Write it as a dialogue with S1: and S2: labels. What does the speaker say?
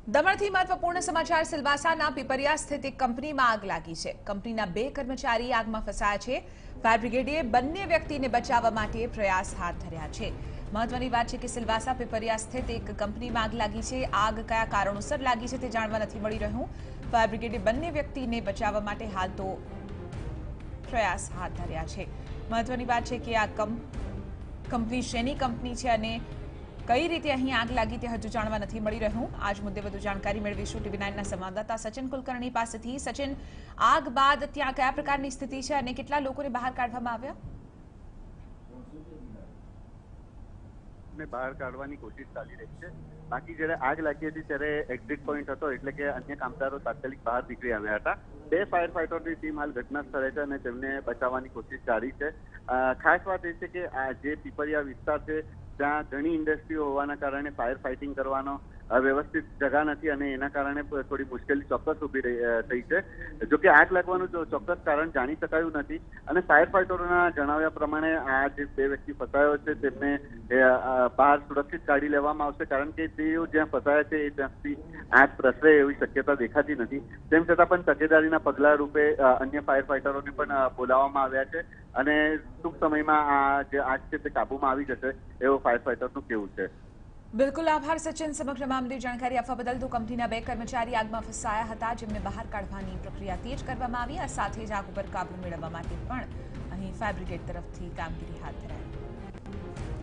S1: દમણથી મહત્વપૂર્ણ સમાચાર સિલવાસાના પીપરિયા સ્થિત એક કંપનીમાં આગ લાગી છે। કંપનીના 2 કર્મચારી આગમાં ફસાયા છે। ફાયર બ્રિગેડે બંને વ્યક્તિને બચાવવા માટે પ્રયાસ હાથ ધર્યા છે। મહત્વની વાત છે કે સિલવાસા પીપરિયા સ્થિત એક કંપનીમાં આગ લાગી છે। આગ કયા કારણોસર લાગી છે તે જાણવા નથી મળી રહ્યું। ફાયર બ્રિગેડે બંને વ્યક્તિને બચાવવા માટે હાલ તો પ્રયાસ હાથ ધર્યા છે। મહત્વની વાત છે કે આ કંપની શેની કંપની છે અને કઈ રીતે અહીં આગ લાગી તે હજુ જાણવા નથી મળી રહ્યું। આજ મુદ્દે વધુ જાણકારી મેળવીશું TV9ના સંવાદદાતા સચિન કુલકર્ણી પાસેથી। સચિન, આગ બાદ ત્યાં કયા પ્રકારની સ્થિતિ છે અને કેટલા લોકોને બહાર કાઢવામાં આવ્યા?
S2: બહાર કાઢવાની કોશિશ ચાલી રહી છે। બાકી જ્યારે આગ લાગી હતી ત્યારે એક્ઝિટ પોઈન્ટ હતો, એટલે કે અન્ય કામદારો તાત્કાલિક બહાર નીકળી આવ્યા હતા। 2 ફાયર ફાઈટરની ટીમ હાલ ઘટના સ્થળે છે અને તેમને બચાવવાની કોશિશ જારી છે। ખાસ વાત એ છે કે આ જે પીપરિયા વિસ્તાર છે ત્યાં ઘણી ઇન્ડસ્ટ્રીઓ હોવાના કારણે ફાયર ફાઇટિંગ કરવાનો વ્યવસ્થિત જગા નથી અને એના કારણે થોડી મુશ્કેલી ચોક્કસ ઊભી થઈ છે। જોકે આગ લાગવાનું ચોક્કસ કારણ જાણી શકાયું નથી અને ફાયર ફાઇટરોના જણાવ્યા પ્રમાણે આ જે 2 વ્યક્તિ ફસાયો છે તેમને બહાર સુરક્ષિત કાઢી લેવામાં આવશે, કારણ કે તેઓ જ્યાં ફસાયા છે એ ત્યાંથી આગ પ્રસરે એવી શક્યતા દેખાતી નથી। તેમ છતાં પણ તકેદારીના પગલા રૂપે અન્ય ફાયર ફાઇટરોને પણ બોલાવવામાં આવ્યા છે અને ટૂંક સમયમાં આ જે આગ છે તે કાબૂમાં આવી જશે એવું ફાયર ફાઇટરનું કહેવું છે।
S1: બિલકુલ આભાર સચિન, સમગ્ર મામલે જાણકારી આપવા બદલ। તો કંપનીના 2 કર્મચારી આગમાં ફસાયા હતા, જેમને બહાર કાઢવાની પ્રક્રિયા તેજ કરવામાં આવી। આ સાથે જ આગ ઉપર કાબુ મેળવવા માટે પણ અહીં ફાયર બ્રિગેડ તરફથી કામગીરી હાથ ધરાઈ।